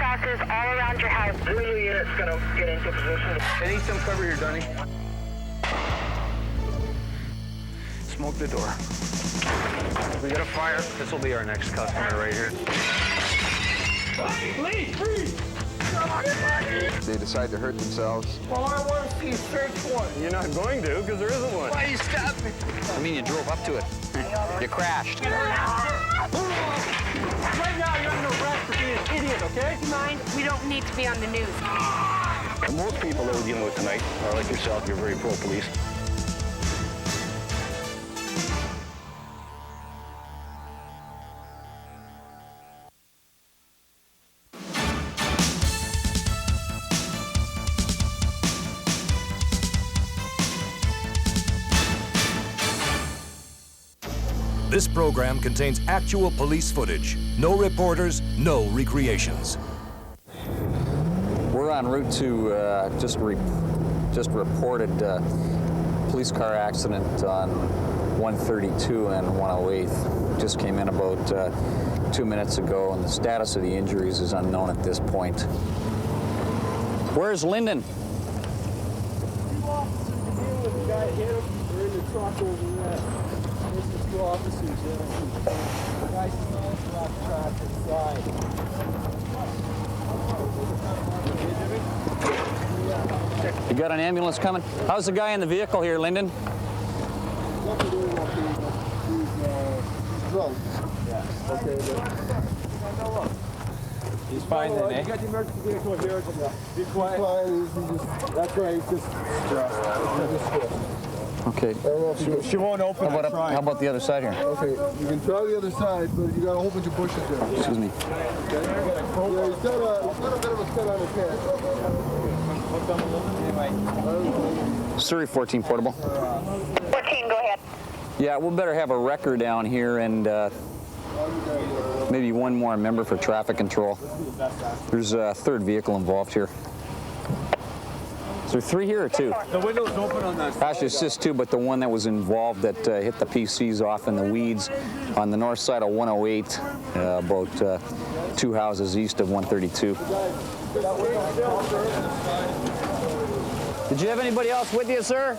crosses all around your house. Really, it's going to get into position. I need some cover here, Donnie. Smoke the door. We got a fire. This will be our next customer right here. Please, freeze! They decide to hurt themselves. Well, I want to see a search warrant. You're not going to, because there isn't one. Why you stop me? I mean, you drove up to it. You crashed. Right now, you're under arrest for being an idiot, okay? Mind, we don't need to be on the news. Most people that we're dealing with tonight are like yourself. You're very pro-police. This program contains actual police footage. No reporters, no recreations. We're en route to just reported police car accident on 132 and 108. Just came in about 2 minutes ago, and the status of the injuries is unknown at this point. Where's Lyndon? Two officers are dealing with the guy hit him. They're in the truck over there. There's the two officers there. The guy smells off traffic side. You got an ambulance coming? How's the guy in the vehicle here, Lyndon? He's drunk. Yeah. Okay, He's fine then, eh? You got the emergency vehicle here. Be quiet. That's right. He's just stressed. Okay. She won't open. How about the other side here? Okay, you can try the other side, but you got a whole bunch of bushes there. Excuse me. Yeah, he's got a bit of a cut on his head. Surrey 14 portable. 14, go ahead. Yeah, we'll better have a wrecker down here and maybe one more member for traffic control. There's a third vehicle involved here. Is there three here or two? The window's open on that side. Actually, it's just two, but the one that was involved that hit the PCs off in the weeds on the north side of 108, about 2 houses east of 132. Did you have anybody else with you, sir?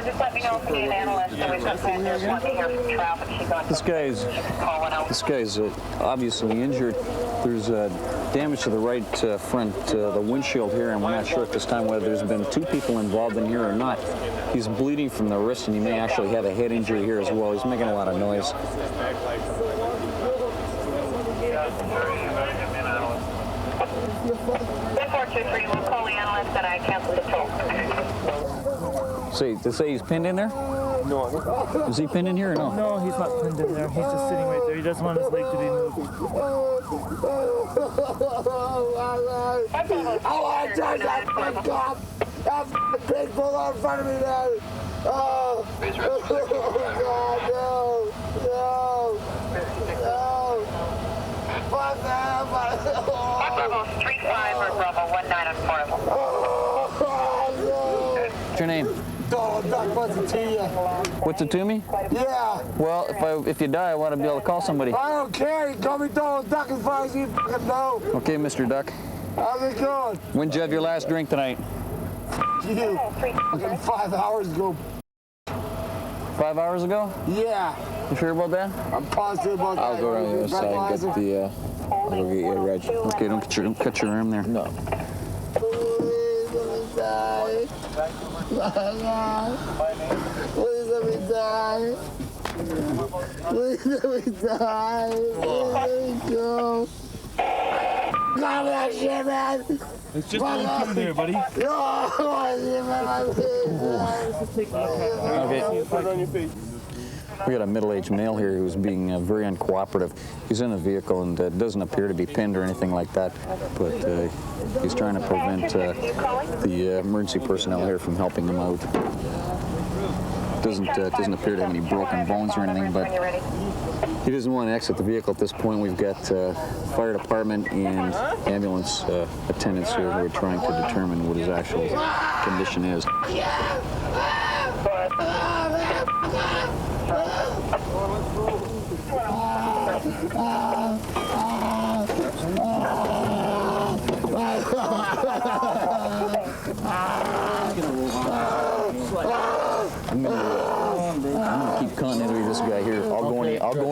Just let me know if you need an analyst, and we've got passengers wanting to hear from traffic. This guy's obviously injured. There's damage to the right front, the windshield here, and we're not sure at this time whether there's been two people involved in here or not. He's bleeding from the wrist, and he may actually have a head injury here as well. He's making a lot of noise. 423, we'll call the analyst, and I cancel the toll. To say he's pinned in there? No. Is he pinned in here or no? No, he's not pinned in there. He's just sitting right there. He doesn't want his leg to be moved. I want to touch that big cop. That big pull out in front of me now. Oh, God, no. Fuck that. Bravo 35 or Bravo 19 on portable. What's your name? Donald Duck, what's it to you? What's it to me? Yeah. Well, if you die, I want to be able to call somebody. I don't care. You call me Donald Duck as far as you fucking know. Okay, Mr. Duck. How's it going? When did you have your last drink tonight? You. Fucking 5 hours ago. 5 hours ago? Yeah. You sure about that? I'm positive about that. I'll go around the other side and get the, I'll go get your reg. Okay, don't cut your arm there. No. Please let me die. Please let me die. Please let me go. God, that shit, man. It's just one thing there, buddy. No, Okay. Put it on your feet. We got a middle-aged male here who's being very uncooperative. He's in the vehicle and doesn't appear to be pinned or anything like that, but he's trying to prevent the emergency personnel here from helping him out. Doesn't appear to have any broken bones or anything, but He doesn't want to exit the vehicle at this point. We've got fire department and ambulance attendants here who are trying to determine what his actual condition is. I'm gonna keep continuity of this guy here. I'll go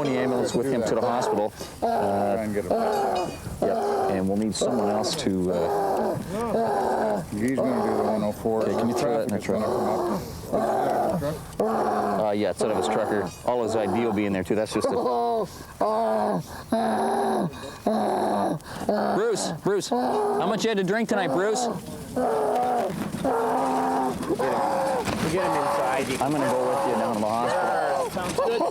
in the ambulance with him to the hospital. Yep, and we'll need someone else to. He's going to do the 104. Okay, can you throw that in the truck? Yeah, instead of his trucker. All his ID will be in there too. That's just a. Bruce, how much you had to drink tonight, Bruce? Get him inside. I'm gonna go with you down to the hospital. Sounds good.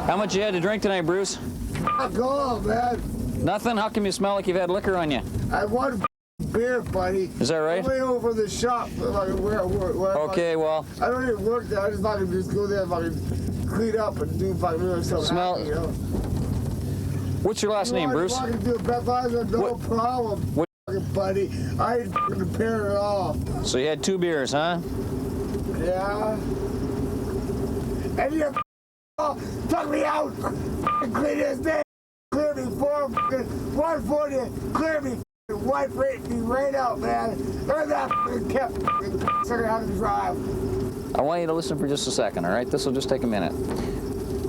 How much you had to drink tonight, Bruce? Fuck off, man. Nothing? How come you smell like you've had liquor on you? I want beer, buddy. Is that right? I'm way over the shop. Where Okay, well. I don't even work there. I just fucking just go there and fucking clean up and do fucking really something. Smell. Happy, you know? What's your last name, Bruce? I fucking do Bethesda, no problem. What? Fucking buddy. I ain't fucking prepared at all. So you had 2 beers, huh? Yeah. And you took me out. Clean this day. Clear me 140. Clear me. Wipe me right out, man. There's that fucking kept sucker how to drive. I want you to listen for just a second, all right? This will just take a minute.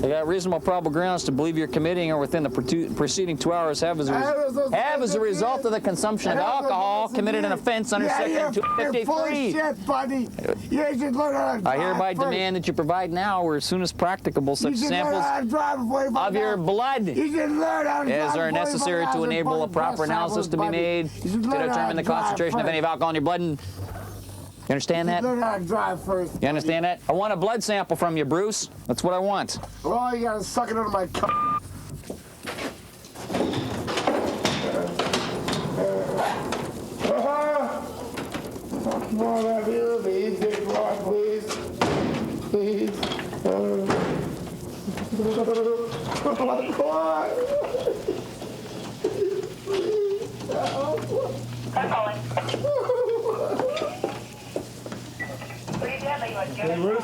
I got reasonable probable grounds to believe you're committing or within the preceding 2 hours have as a result of the consumption of alcohol committed an offense under section 253. Shit, buddy. You should learn how to drive. I hereby demand that you provide now or as soon as practicable such samples of your blood as are necessary to enable a proper analysis to be made to determine the concentration of any of alcohol in your blood. You understand that? Learn how to drive first. You understand that? I want a blood sample from you, Bruce. That's what I want. Well, you gotta suck it out of my cup. Come on, out here, please. Take one, please. Please. Come on. I'm calling. Hey, Bruce.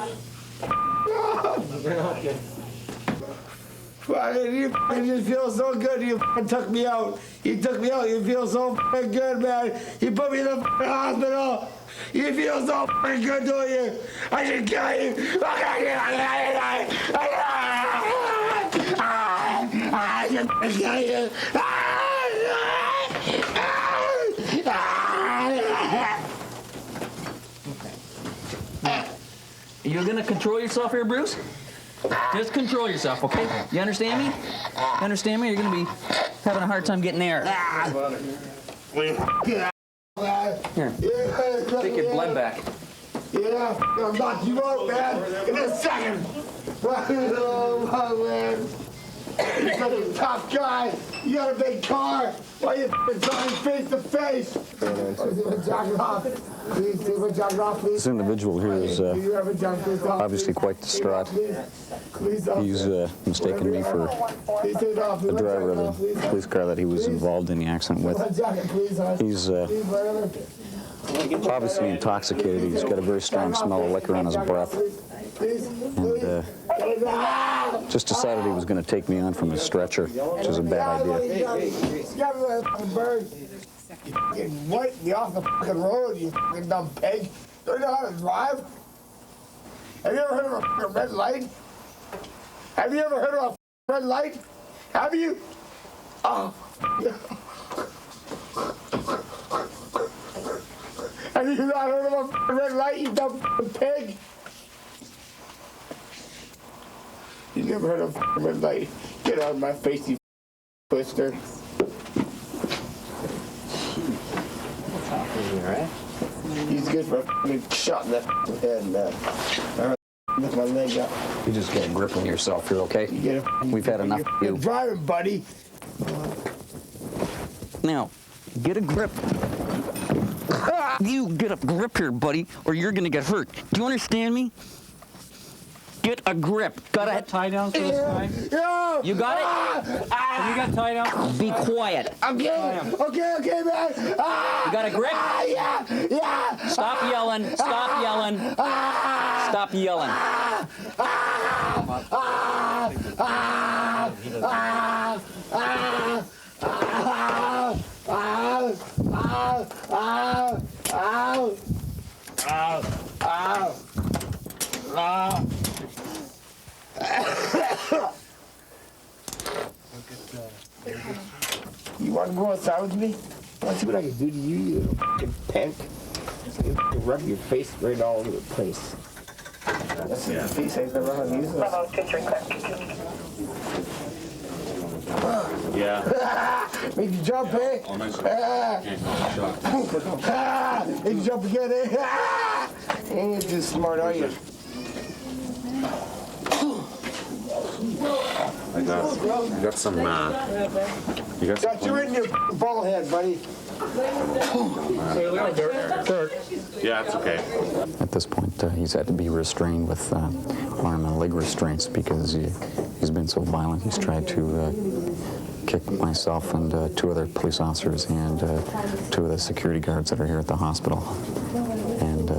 You just feel so good. You took me out. You took me out. You feel so good, man. You put me in the hospital. You feel so good, don't you? I should kill you. I should kill you. You're gonna control yourself here, Bruce? Just control yourself, okay? You understand me? You understand me? You're gonna be having a hard time getting air. Here. Take your blood back. Yeah, I'll knock you out, man, in a second. Oh, man. You're such a tough guy. You got a big car. Why you talking face to face? This individual here is obviously quite distraught. He's mistaken me for the driver of the police car that he was involved in the accident with. He's obviously intoxicated. He's got a very strong smell of liquor on his breath. And just decided he was going to take me on from his stretcher, which is a bad idea. You fucking wipe me off the fucking road, you fucking dumb pig. Don't you know how to drive? Have you ever heard of a fucking red light? Have you ever heard of a red light? Have you? Oh. Have you not heard of a fucking red light, you dumb fucking pig? You never heard of a fucking red light? Get out of my face, you twister. All right. He's good for a f***ing shot in the head and lift my leg up. You just get a grip on yourself here, okay? You get a We've had enough of You're you. driving, buddy. Now, get a grip. You get a grip here, buddy, or you're gonna get hurt. Do you understand me? Get a grip. Gotta tie down for this guy. Yo! You got it? Have you got tie down? Be quiet. Okay, man. You got a grip? Yeah. Stop yelling. Stop yelling. Stop yelling. You want to go outside with me? Want to see what I can do to you, you little fucking punk? I can rub your face right all over the place. That's the face I've never run on you. Level 23 clear. Yeah. Made you jump, eh? Made you jump again, eh? Ain't too smart, are you? I got some, Got you in your ball head, buddy. Yeah, it's okay. At this point, he's had to be restrained with arm and leg restraints because he's been so violent. He's tried to kick myself and 2 other police officers and 2 of the security guards that are here at the hospital. And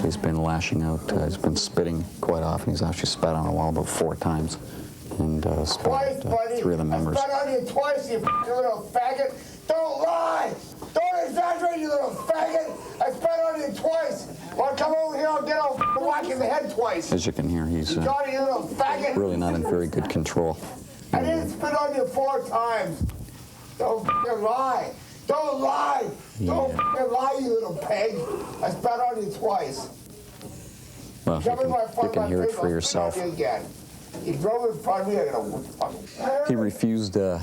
he's been lashing out. He's been spitting quite often. He's actually spat on a wall about 4 times and Twice, spat buddy. at 3 of the members. I spat on you twice, you fucking little faggot. Don't lie. Don't exaggerate, you little faggot. I spat on you twice. Well, come over here, I'll get a whack in the head twice. As you can hear, he's Got it, you little faggot. really not in very good control. I didn't spit on you 4 times. Don't fucking lie. Don't lie. Don't fucking lie, you little pig. I spat on you twice. Well, you can hear it for yourself. You drove in front of me, I got a fucking... He refused to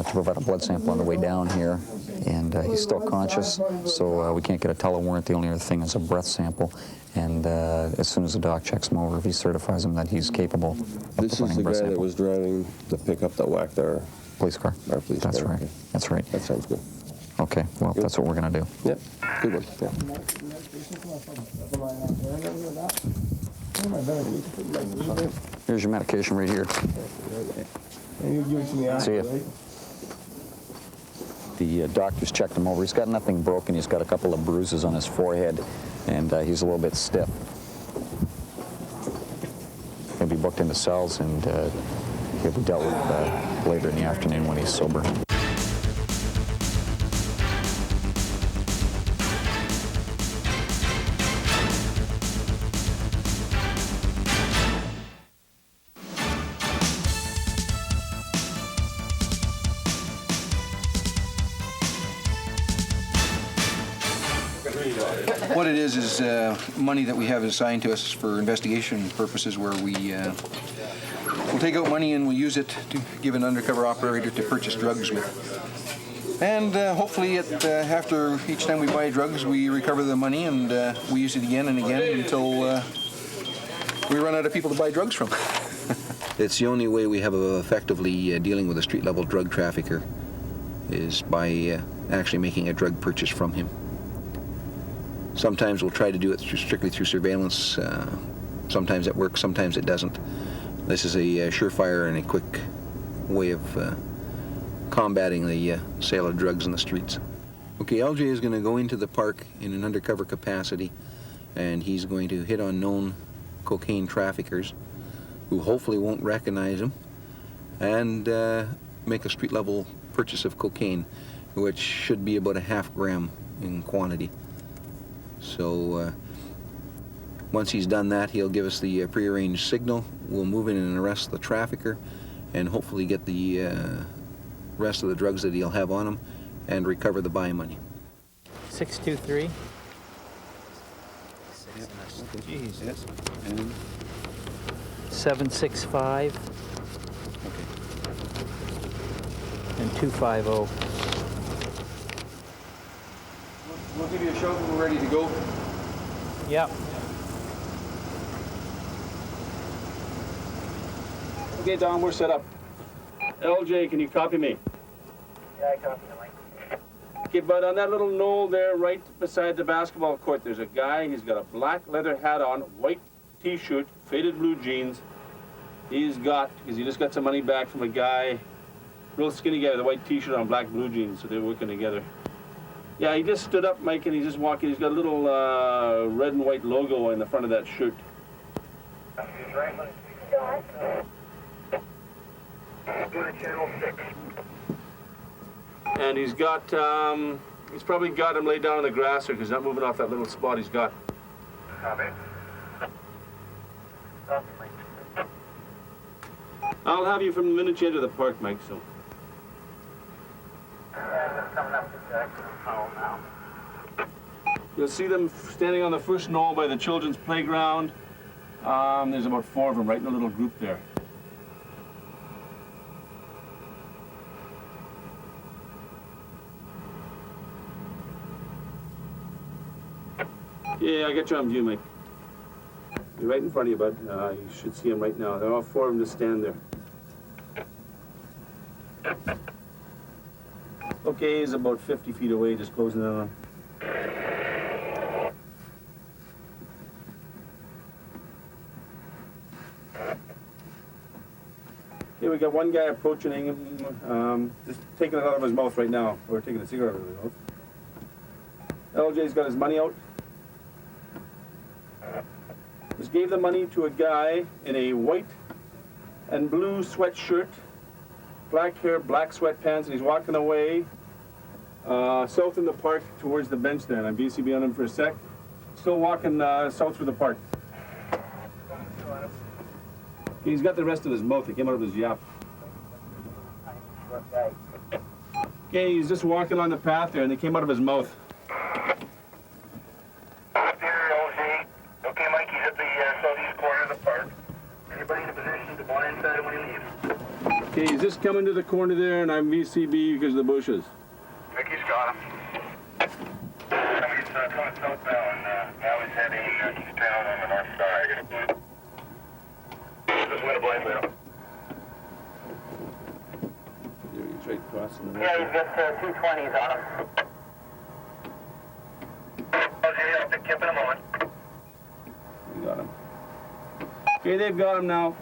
provide a blood sample on the way down here, and he's still conscious, so we can't get a tele-warrant. The only other thing is a breath sample, and as soon as the doc checks him over, if he certifies him that he's capable of This is the guy that was driving the pickup that whacked our police car. Our police That's car. right. Okay. That's right. That sounds good. Okay, well, that's what we're going to do. Yep, good one. Yeah. Here's your medication right here. See ya. The doctors checked him over. He's got nothing broken. He's got a couple of bruises on his forehead, and he's a little bit stiff. He'll be booked into cells, and he'll be dealt with later in the afternoon when he's sober. What it is money that we have assigned to us for investigation purposes, where we'll take out money and we'll use it to give an undercover operator to purchase drugs with. And hopefully after each time we buy drugs, we recover the money and we use it again and again until we run out of people to buy drugs from. It's the only way we have of effectively dealing with a street-level drug trafficker is by actually making a drug purchase from him. Sometimes we'll try to do it strictly through surveillance. Sometimes it works, sometimes it doesn't. This is a surefire and a quick way of combating the sale of drugs in the streets. Okay, LJ is going to go into the park in an undercover capacity, and he's going to hit on known cocaine traffickers who hopefully won't recognize him, and make a street-level purchase of cocaine, which should be about a ½ gram in quantity. So once he's done that, he'll give us the prearranged signal. We'll move in and arrest the trafficker and hopefully get the rest of the drugs that he'll have on him and recover the buy money. 623. Jesus. 765. And 250. We'll give you a shout when we're ready to go. Yep. Okay, Don, we're set up. LJ, can you copy me? Yeah, I copy you, Mike. Okay, but on that little knoll there, right beside the basketball court, there's a guy. He's got a black leather hat on, white T-shirt, faded blue jeans. Because he just got some money back from a guy, real skinny guy with a white T-shirt on, black blue jeans, so they're working together. Yeah, he just stood up, Mike, and he's just walking. He's got a little red and white logo in the front of that shirt. And he's probably got him laid down on the grass here because he's not moving off that little spot he's got. I'll have you from the minute you enter the park, Mike, so. You'll see them standing on the first knoll by the children's playground. There's about 4 of them right in a little group there. Yeah, I got you on view, Mike. You're right in front of you, bud. You should see them right now. There are all 4 of them just stand there. Okay, he's about 50 feet away, just closing in on him. Okay, we got one guy approaching him, just taking it out of his mouth right now. Or taking a cigarette out of his mouth. LJ's got his money out. Just gave the money to a guy in a white and blue sweatshirt, black hair, black sweatpants, and he's walking away south in the park towards the bench there. And I'm BCB on him for a sec. Still walking south through the park. He's got the rest of his mouth. He came out of his yap. Okay, he's just walking on the path there, and they came out of his mouth. Okay, Mike, he's at the southeast corner of the park. Anybody in a position to blindside him when he leaves? Okay, he's just coming to the corner there, and I'm VCB because of the bushes. Mickey's got him. Somebody's coming southbound. Now he's heading eastbound on the north side. Just went a blindside him. There he's right crossing the road. Yeah, he's got 2 20s on him. Okay, I'll pick you up in a moment. We got him. Okay, they've got him now.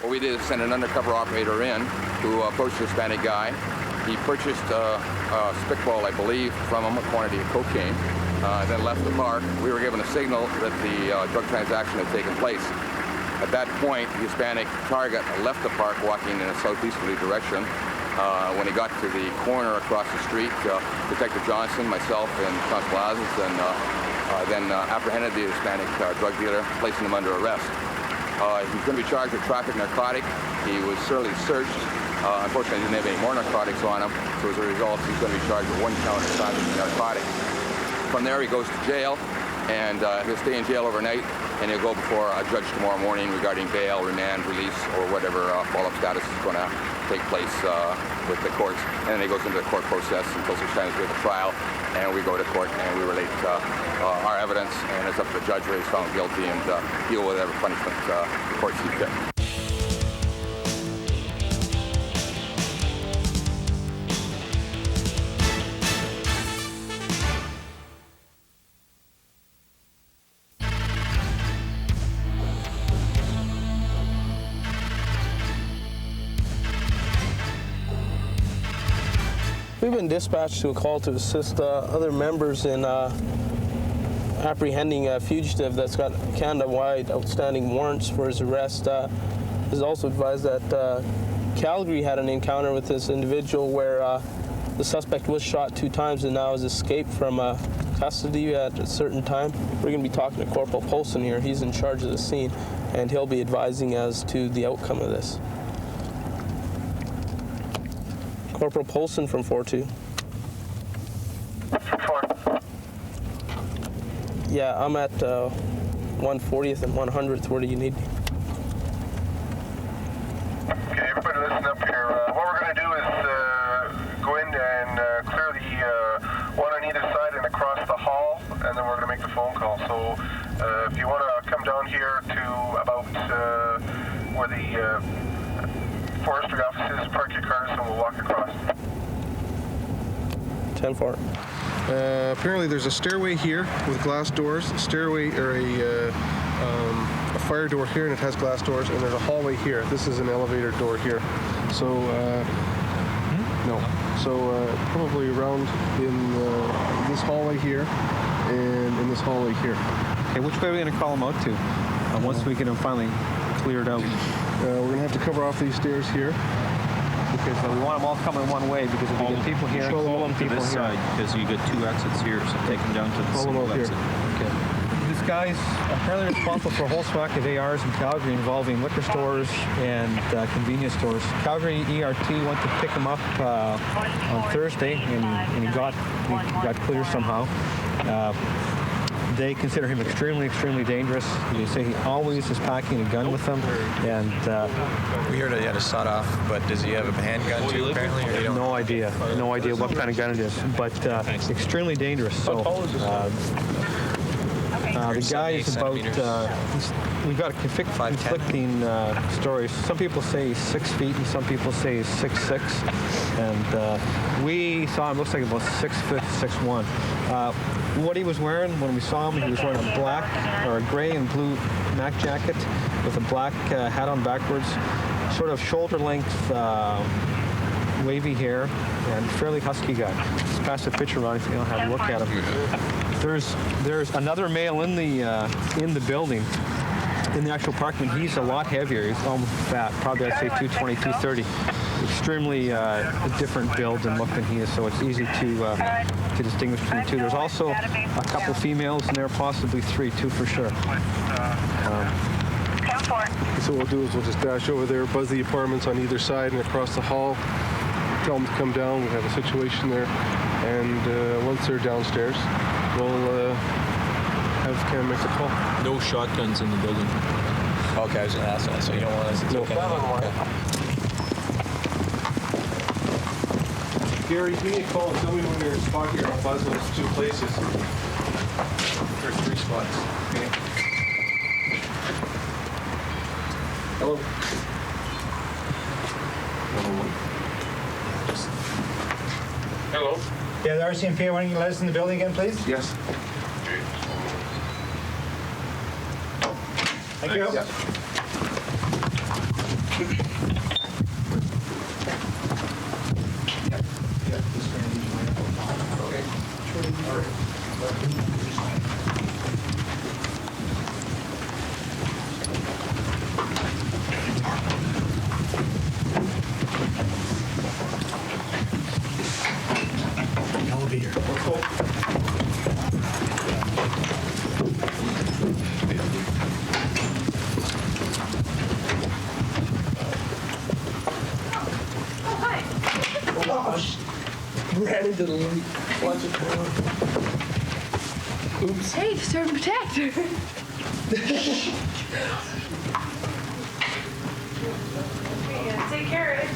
What we did is send an undercover operator in who approached the Hispanic guy. He purchased a stickball, I believe, from him, a quantity of cocaine, then left the park. We were given a signal that the drug transaction had taken place. At that point, the Hispanic target left the park walking in a southeasterly direction. When he got to the corner across the street, Detective Johnson, myself, and Constable Azis, and then apprehended the Hispanic drug dealer, placing him under arrest. He's going to be charged with traffic narcotic. He was thoroughly searched. Unfortunately, he didn't have any more narcotics on him, so as a result, he's going to be charged with 1 count of traffic narcotics. From there, he goes to jail, and he'll stay in jail overnight, and he'll go before a judge tomorrow morning regarding bail, remand, release, or whatever follow-up status is going to take place with the courts. And then he goes into the court process until such time as we have a trial, and we go to court and we relate our evidence, and it's up to the judge whether he's found guilty and deal with whatever punishment the court sees fit. We've been dispatched to a call to assist other members in apprehending a fugitive that's got Canada-wide outstanding warrants for his arrest. Is also advised that Calgary had an encounter with this individual where the suspect was shot 2 times and now has escaped from custody at a certain time. We're going to be talking to Corporal Polson here. He's in charge of the scene, and he'll be advising as to the outcome of this. Corporal Polson from 4-2. Yeah, I'm at 140th and 100th. Where do you need me? Okay, everybody listen up here. What we're going to do is go in and clear the one on either side in a where the forestry office is. Park your cars and we'll walk across. 10-4. Apparently there's a stairway here with glass doors, a stairway or a fire door here, and it has glass doors, and there's a hallway here. This is an elevator door here. So, no. So probably around in this hallway here and in this hallway here. Okay, which way are we going to call them out to once we get them finally cleared out? We're going to have to cover off these stairs here. Because we want them all coming one way, because if we get people here, call them to this side, because you get 2 exits here, so take them down to the single exit. Okay. This guy's apparently responsible for a whole swack of ARs in Calgary involving liquor stores and convenience stores. Calgary ERT went to pick him up on Thursday, and he got clear somehow. They consider him extremely, extremely dangerous. They say he always is packing a gun with him, and we heard he had a sawed-off, but does he have a handgun too, apparently? Or you don't no idea what kind of gun it is, but extremely dangerous. So the guy is about, we've got conflicting stories. Some people say he's 6 feet, and some people say he's 6'6", and we saw him, looks like about 6 foot, 6'1". What he was wearing when we saw him, he was wearing a black or a gray and blue Mac jacket with a black hat on backwards, sort of shoulder length, wavy hair, and fairly husky guy. Just pass the picture around if you don't have a look at him. There's another male in the building, in the actual apartment. He's a lot heavier. He's almost fat, probably I'd say 220, 230. Extremely different build and look than he is, so it's easy to distinguish between the two. There's also a couple females in there, possibly 3, 2 for sure. So what we'll do is we'll just dash over there, buzz the apartments on either side and across the hall, tell them to come down. We have a situation there, and once they're downstairs, we'll have Cam make the call. No shotguns in the building. Okay, I was going to ask that, so you don't want us to take anything? Gary, give me a call and tell me when you're in spot here. I'll buzz those 2 places. There's 3 spots. Okay. Hello. Hello. Yeah, the RCMP, why don't you let us in the building again, please? Yes. Thank you. Yeah. Elevator. Let's go. Ran into the light. Watch it go. Oops. Hey, serve and protect. Take care of it.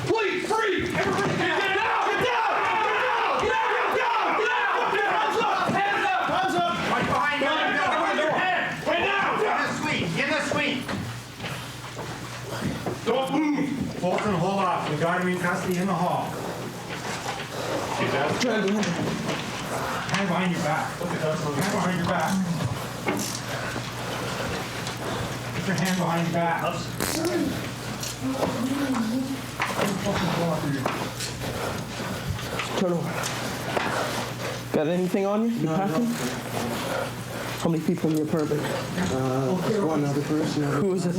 Please, free! Everybody get down! Get down! Get down! Get down! Get down! Get down! Hands up! Hands up! Hands up! Right behind you. Your hand! Right now! In the suite. Don't move! Fulton, hold off. We got him in custody in the hall. Hand behind your back. Hand behind your back. Put your hand behind your back. Turn over. Got anything on you? You packing? How many people in your apartment? One other person. Who is it?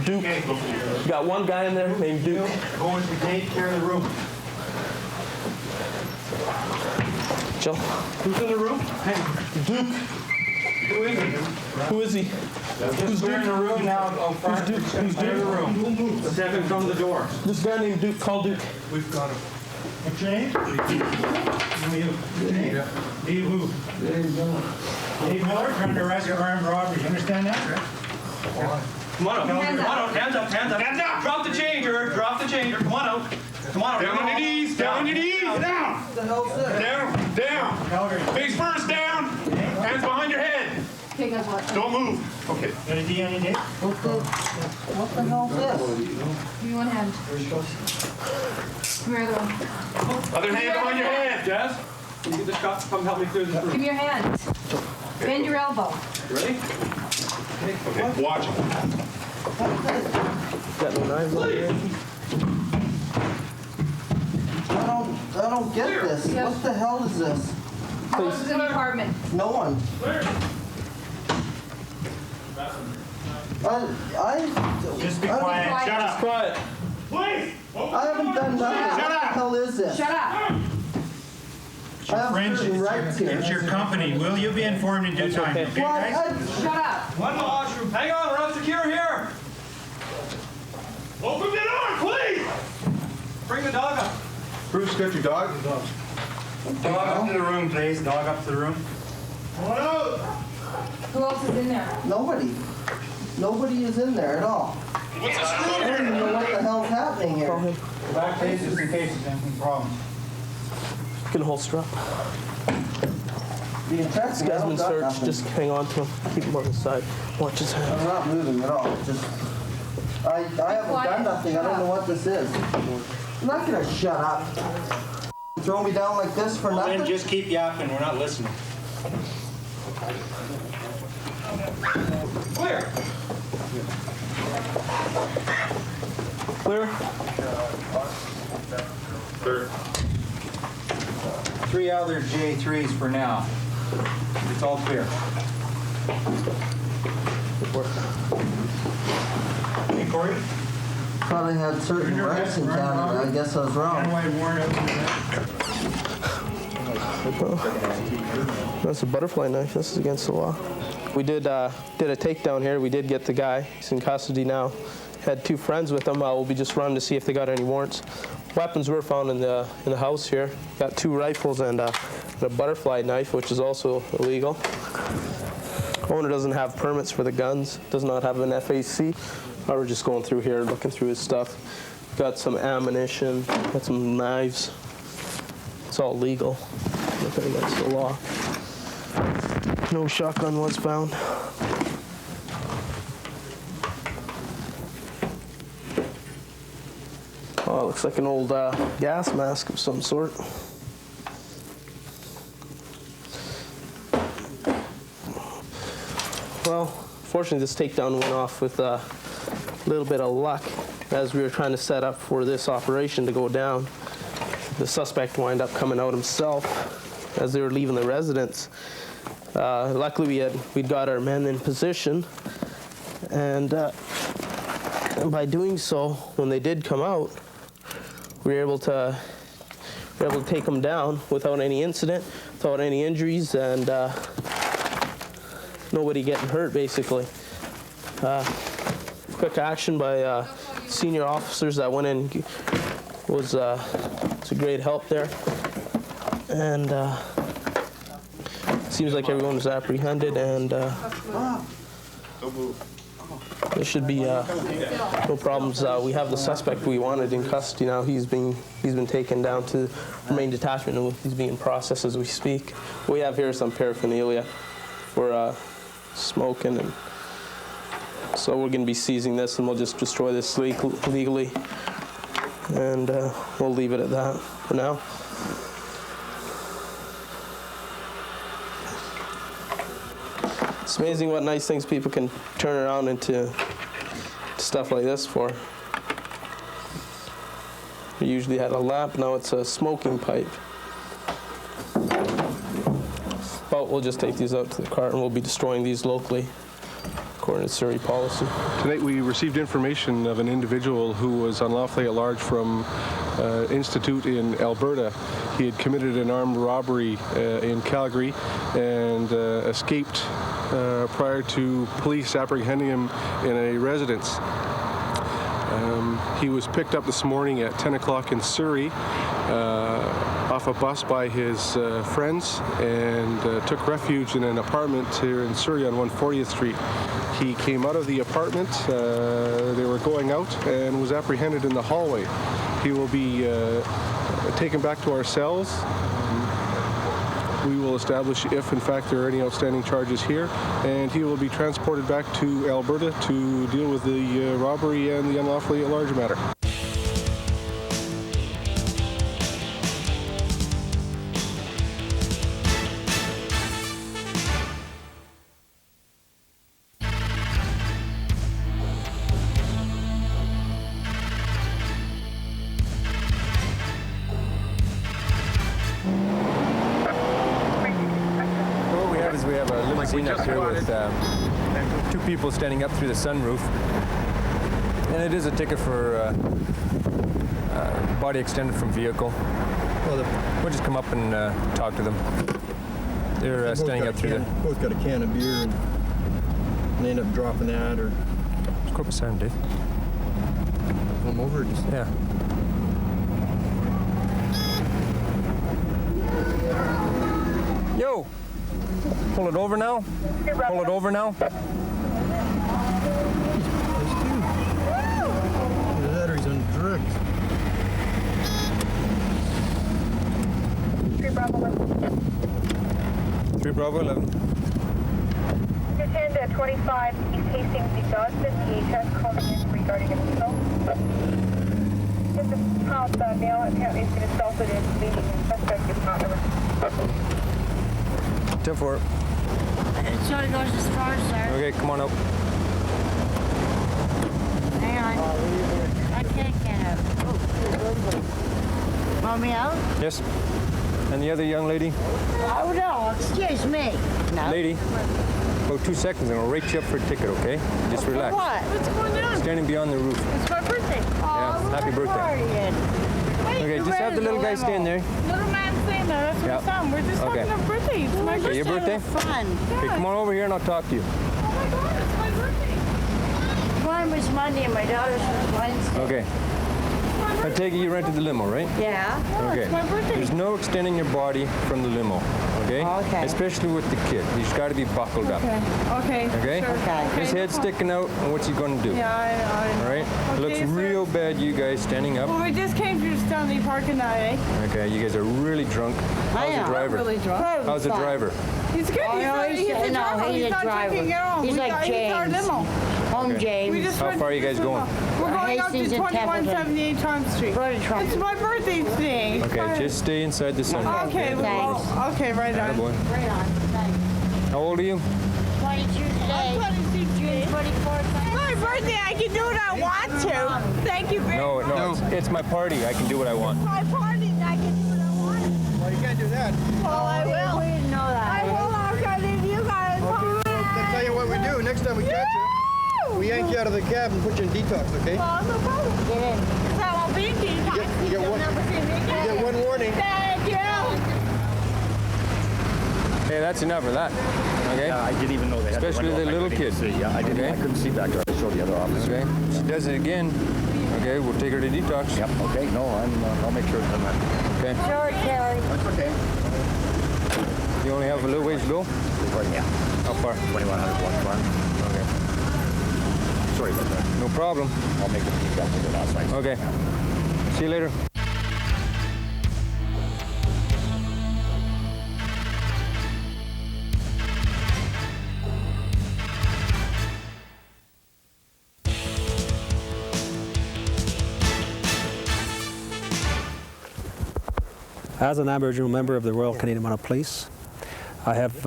Duke. You got one guy in there named Duke. Go into the gate, clear the room. Joe. Who's in the room? Hey, Duke. Who is he? Who's in the room now? Who's Duke? Who's Duke? The room. Let's have him come to the door. This guy named Duke. Call Duke. We've got him. What's your name? Dave. Dave who? Dave Miller, under arrest for armed robbery. You understand that? Come on out. Come on out. Hands up. Hands up. Hands up. Drop the changer. Drop the changer. Come on out. Come on out. Down on your knees. Down on your knees. Down Down! What the hell's this? Down! Down! Face first, down! Hands behind your head! Okay, guys, what? Don't move. Okay. What the hell's this? Give me one hand. Come here, other one. Other hand behind your head. Jazz, can you just come help me through this room? Give me your hand. Bend your elbow. You ready? Okay, watch it. Got no knives on here. I don't get this. Yes. What the hell is this? Who else is in the apartment? No one. Just be quiet. Shut up. Quiet. Please. I haven't done nothing. Shut What the up. hell is this? Shut up. I have certain rights here. It's your company. Will you be informed in due time? Okay, guys? Shut up. One in the washroom. Hang on, we're not secure here. Open the door, please. Bring the dog up. Bruce, got your dog? Dog up to the room, please. Dog up to the room. Come on out. Who else is in there? Nobody. Nobody is in there at all. What's a screw I don't even know what the hell's happening here. Go back, please, just in case there's any problem. You can holster up. Being This tested, I guy's don't been got searched. nothing. Just hang on to him. Keep him on the side. Watch his I'm hands. not moving at all. Just, I haven't done nothing. I don't know what this is. I'm not gonna shut up. Throw me down like this for nothing? Then just keep yapping. We're not listening. Clear. Clear? Clear. 3 other J3s for now. It's all clear. Hey, Corey. Thought I had certain rights in Canada. I guess I was wrong. That's a butterfly knife. This is against the law. We did a takedown here. We did get the guy. He's in custody now. Had 2 friends with him. We'll be just running to see if they got any warrants. Weapons were found in the house here. Got 2 rifles and a butterfly knife, which is also illegal. Owner doesn't have permits for the guns. Does not have an FAC. We're just going through here, looking through his stuff. Got some ammunition. Got some knives. It's all legal. Nothing against the law. No shotgun was found. Oh, it looks like an old gas mask of some sort. Well, fortunately this takedown went off with a little bit of luck. As we were trying to set up for this operation to go down, the suspect wound up coming out himself as they were leaving the residence. Luckily we'd got our men in position, and by doing so, when they did come out, we were able to take them down without any incident, without any injuries, and nobody getting hurt, basically. Quick action by senior officers that went in was a great help there, and seems like everyone was apprehended, and there should be no problems. We have the suspect we wanted in custody now. He's been taken down to the main detachment, and he's being processed as we speak. What we have here is some paraphernalia for smoking, and so we're going to be seizing this, and we'll just destroy this legally, and we'll leave it at that for now. It's amazing what nice things people can turn around into stuff like this for. We usually had a lamp, now it's a smoking pipe. But we'll just take these out to the car, and we'll be destroying these locally, according to Surrey policy. Tonight we received information of an individual who was unlawfully at large from Institute in Alberta. He had committed an armed robbery in Calgary and escaped prior to police apprehending him in a residence. He was picked up this morning at 10 o'clock in Surrey off a bus by his friends, and took refuge in an apartment here in Surrey on 140th Street. He came out of the apartment, they were going out, and was apprehended in the hallway. He will be taken back to our cells. We will establish if, in fact, there are any outstanding charges here, and he will be transported back to Alberta to deal with the robbery and the unlawfully at large matter. We have a limousine up here with 2 people standing up through the sunroof, and it is a ticket for body extended from vehicle. Well, we'll just come up and talk to them. They're standing up through there. Both got a can of beer and they end up dropping that, or... Just go up beside him, Dave. Come over, just... Yeah. Yo! Pull it over now. Pull it over now. Either that or he's on drugs. 3 Bravo 11. 3 Bravo 11. 210 to 25 East Hastings, the Dodson, EHS calling in regarding a assault. Just a house male apparently has been assaulted and bleeding, and suspect is not arrested. 10-4. So it goes as far as there. Okay, come on up. Hang on. I can't get out. Want me out? Yes. And the other young lady? Oh, no. Excuse me. No. Lady, about 2 seconds. I'm going to rate you up for a ticket, okay? Just relax. What? What's going on? Standing beyond the roof. It's my birthday. Yeah, happy birthday. Okay, just have the little guy stand there. Little man stand there. That's what I'm saying. We're just having a birthday. It's my birthday. Your birthday? Fun. Okay, come on over here and I'll talk to you. Oh my God, it's my birthday. Mine was Monday and my daughter's was Wednesday. Okay. I take it you rented the limo, right? Yeah. Okay. It's my birthday. There's no extending your body from the limo, okay? Okay. Especially with the kid. He's got to be buckled up. Okay. Okay? Sure. Okay. His head's sticking out, and what's he going to do? Yeah, I All right? It looks real bad, you guys standing up. Well, we just came through Stanley parking lot, eh? Okay, you guys are really drunk. How's the driver? I'm really drunk. How's the driver? He's good. Oh, He's a driver. He's not drinking at all. He's like James. He's our limo. Home Okay. James. How far are you guys going? We're going up to 2178 Trump Street. It's my birthday today. Okay, just stay inside the sun. Okay, okay, right on. Boy. Right on. Thanks. How old are you? 22 today. I'm 22 June 24th. It's my birthday. I can do what I want to. Thank you very much. No, it's my party. I can do what I want. It's my party and I can do what I want. Well, you can't do that. Well, I will. We didn't know that. I will after I leave you guys. Okay, I'll tell you what we do. Next time we catch you, we yank you out of the cab and put you in detox, okay? Well, no problem. Get in. That won't be detox. You get one warning. Thank you. Hey, that's enough of that. Okay? Yeah, I didn't even know they had Especially the little kid. Yeah, I didn't. Okay? I couldn't see back there. I showed the other officer. Okay. She does it again. Okay, we'll take her to detox. Yep. Okay. No, I'll make sure it's done that. Okay. Sure, Terry. That's okay. You only have a little ways to go? Yeah. How far? 2100 block farm. Okay. Sorry about that. No problem. I'll make it keep that to the last night. Okay. See you later. As an Aboriginal member of the Royal Canadian Mounted Police, we have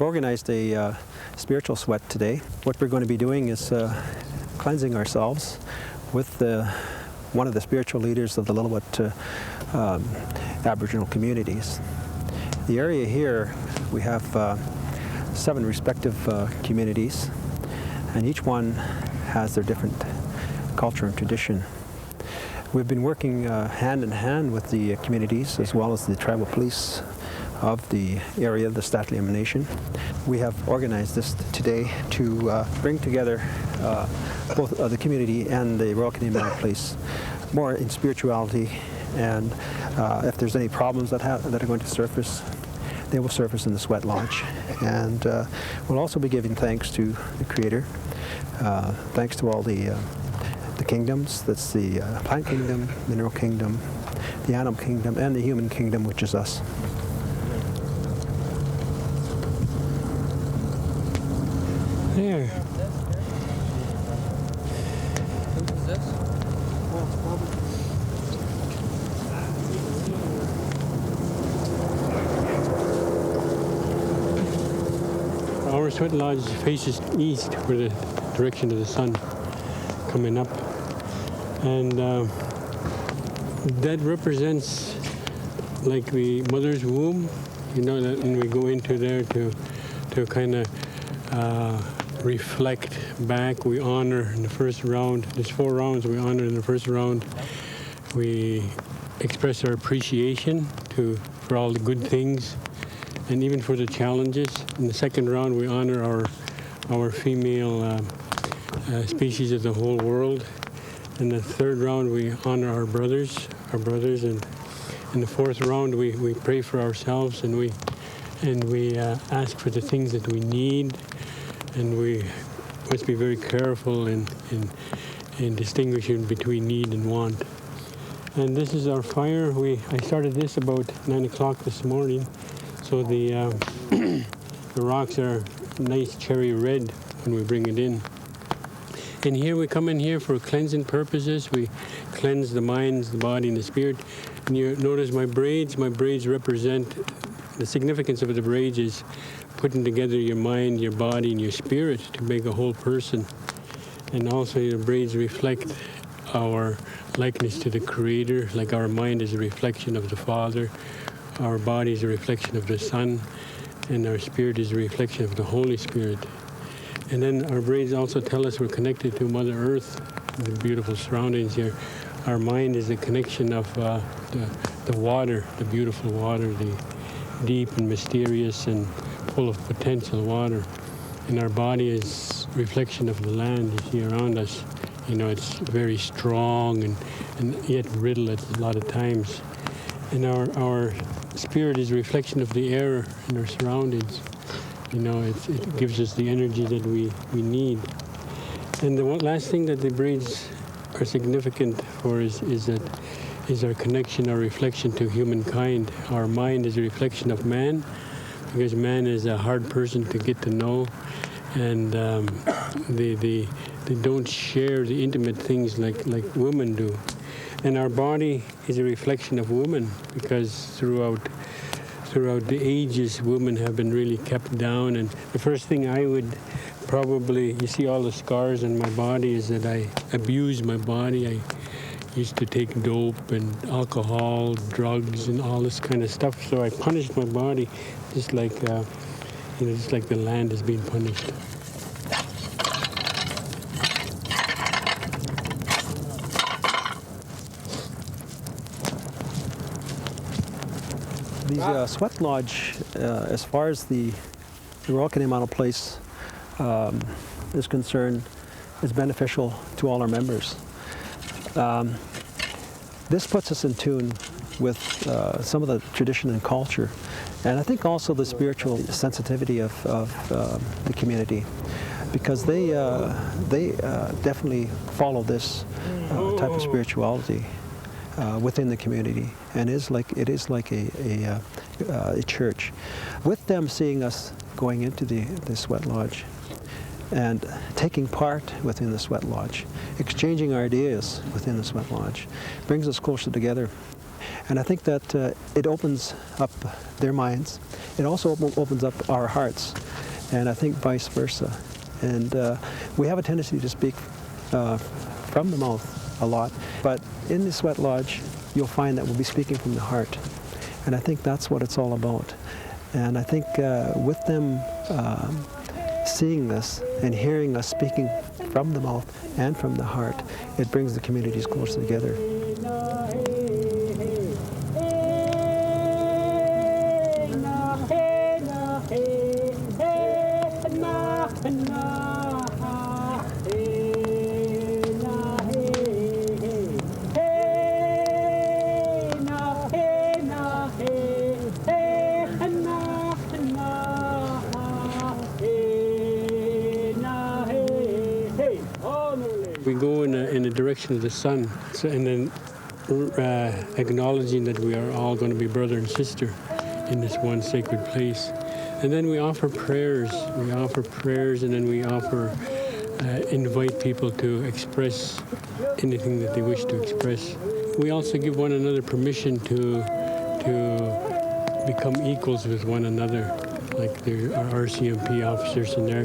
organized a spiritual sweat today. What we're going to be doing is cleansing ourselves with one of the spiritual leaders of the Lillooet Aboriginal communities. The area here, we have 7 respective communities, and each one has their different culture and tradition. We've been working hand in hand with the communities as well as the tribal police of the area, the Statliam Nation. We have organized this today to bring together both the community and the Royal Canadian Mounted Police more in spirituality, and if there's any problems that are going to surface, they will surface in the Sweat Lodge. And we'll also be giving thanks to the Creator, thanks to all the kingdoms. That's the plant kingdom, mineral kingdom, the animal kingdom and the human kingdom, which is us. There. Our sweat lodge faces east, for the direction of the sun coming up, and that represents like the mother's womb. You know, that when we go into there to kind of reflect back, we honor in the first round. There's 4 rounds we honor in the first round. We express our appreciation for all the good things, and even for the challenges. In the second round, we honor our female species of the whole world. In the third round, we honor our brothers, and in the fourth round, we pray for ourselves, and we ask for the things that we need, and we must be very careful in distinguishing between need and want. And this is our fire. I started this about 9 o'clock this morning. So the rocks are nice cherry red when we bring it in. And here we come in here for cleansing purposes. We cleanse the mind, the body, and the spirit. And you notice my braids represent, the significance of the braids is putting together your mind, your body, and your spirit to make a whole person. And also your braids reflect our likeness to the Creator, like our mind is a reflection of the Father. Our body is a reflection of the Son, and our spirit is a reflection of the Holy Spirit. And then our braids also tell us we're connected to Mother Earth, the beautiful surroundings here. Our mind is a connection of the water, the beautiful water, the deep and mysterious and full of potential water. And our body is a reflection of the land you see around us. You know, it's very strong and yet brittle at a lot of times. And our spirit is a reflection of the air and our surroundings. You know, it gives us the energy that we need. And the last thing that the braids are significant for is our connection, our reflection to humankind. Our mind is a reflection of man, because man is a hard person to get to know, and they don't share the intimate things like women do. And our body is a reflection of woman, because throughout the ages, women have been really kept down. And the first thing I would probably, you see all the scars on my body, is that I abused my body. I used to take dope and alcohol, drugs, and all this kind of stuff. So I punished my body, just like the land is being punished. The sweat lodge, as far as the Royal Canadian Mounted Police is concerned, is beneficial to all our members. This puts us in tune with some of the tradition and culture, and I think also the spiritual sensitivity of the community, because they definitely follow this type of spirituality within the community, and it is like a church. With them seeing us going into the sweat lodge and taking part within the sweat lodge, exchanging ideas within the sweat lodge, brings us closer together. And I think that it opens up their minds. It also opens up our hearts, and I think vice versa. And we have a tendency to speak from the mouth a lot, but in the sweat lodge, you'll find that we'll be speaking from the heart. And I think that's what it's all about. And I think with them seeing this and hearing us speaking from the mouth and from the heart, it brings the communities closer together. We go in the direction of the sun, and then acknowledging that we are all going to be brother and sister in this one sacred place. And then we offer prayers. We offer prayers, and then we offer, invite people to express anything that they wish to express. We also give one another permission to become equals with one another. Like there are RCMP officers in there.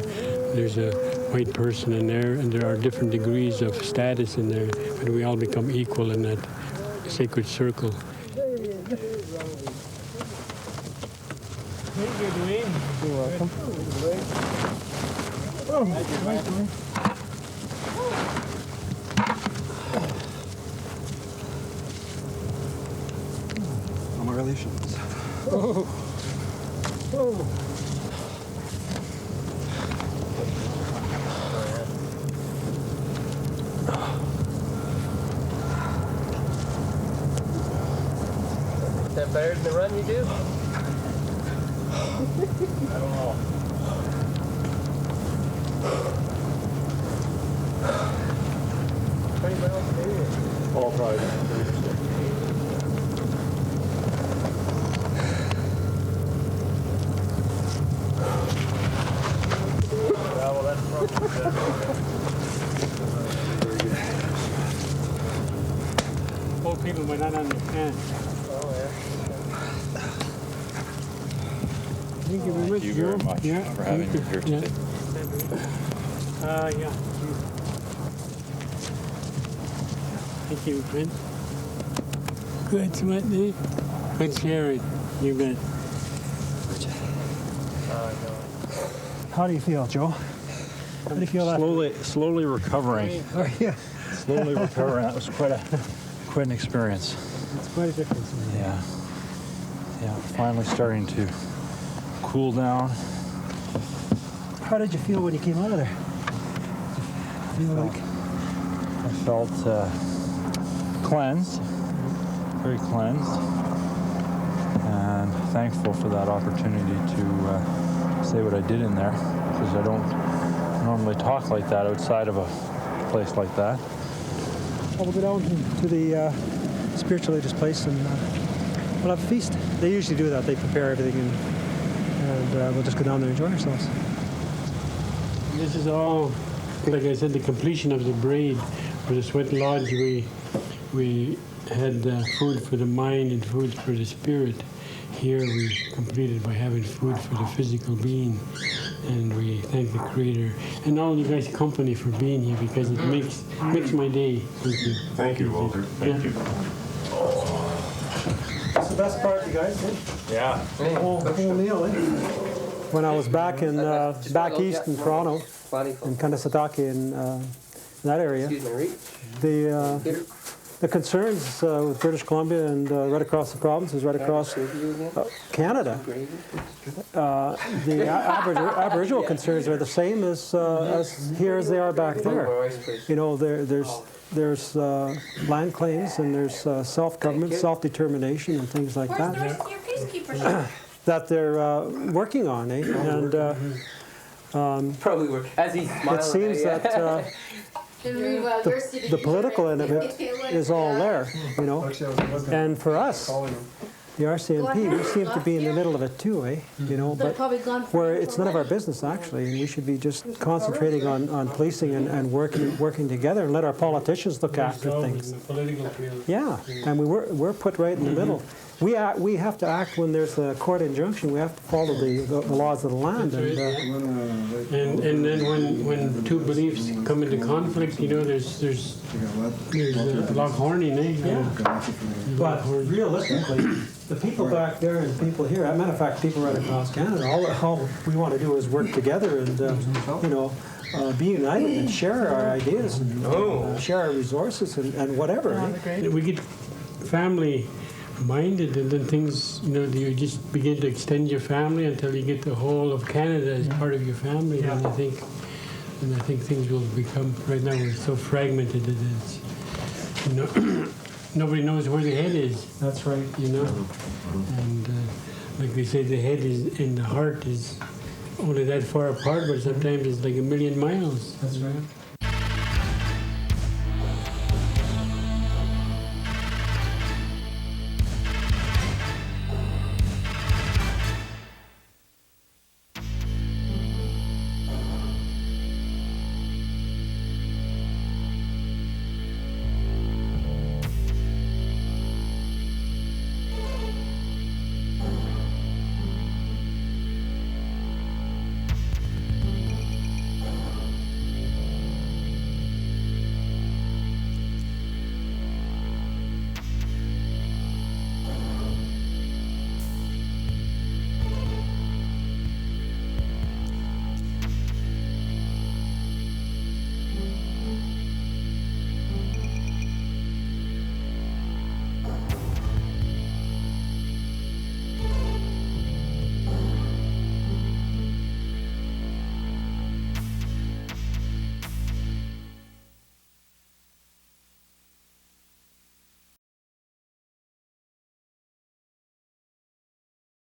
There's a white person in there, and there are different degrees of status in there, but we all become equal in that sacred circle. Thank you, Dwayne. You're welcome. Oh, nice, Dwayne. All my relations. Oh. Oh. Is that better than the run you do? I don't know. 20 miles a day? Oh, probably. Yeah, well, that's probably Old people might not understand. Oh, yeah. Thank you very much. Thank you very much Yeah, for having me here today. Yeah. Thank you, friend. Good, smart day. Good sharing. You bet. How do you feel, Joe? How do you feel after? Slowly recovering. Oh, yeah. Slowly recovering. That was quite an experience. It's quite a difference. Yeah. Yeah. Finally starting to cool down. How did you feel when you came out of there? I felt cleansed, very cleansed, and thankful for that opportunity to say what I did in there, because I don't normally talk like that outside of a place like that. We'll go down to the spiritual leaders' place and we'll have a feast. They usually do that. They prepare everything and we'll just go down there and enjoy ourselves. This is all, like I said, the completion of the braid. For the Sweat Lodge, we had food for the mind and food for the spirit. Here we completed by having food for the physical being, and we thank the Creator and all you guys' company for being here, because it makes my day. Thank you. Thank you, Walter. Thank you. That's the best part, you guys. Eh? Yeah. Whole meal, eh? When I was back in back east in Toronto, in Kanesatake, in that area, the concerns with British Columbia and right across the provinces, right across Canada, the Aboriginal concerns are the same as here as they are back there. You know, there's land claims and there's self-government, self-determination, and things like that. That they're working on, eh? And probably work as he's smiling. It seems that the political end of it is all there, you know. And for us, the RCMP, we seem to be in the middle of it too, eh? You know, but where it's none of our business actually, and we should be just concentrating on policing and working together, and let our politicians look after things. Yeah, and we're put right in the middle. We have to act when there's a court injunction. We have to follow the laws of the land. And then when two beliefs come into conflict, you know, there's log horning, eh? Yeah. But realistically, the people back there and the people here, as a matter of fact, people right across Canada, all we want to do is work together and, you know, be united and share our ideas and share our resources and whatever. Eh? We get family-minded, and then things, you know, you just begin to extend your family until you get the whole of Canada as part of your family. Yeah. And I think things will become. Right now, we're so fragmented that it's, you know, nobody knows where the head is. That's right. You know, and like they say, the head is and the heart is only that far apart, but sometimes it's like a million miles. That's right.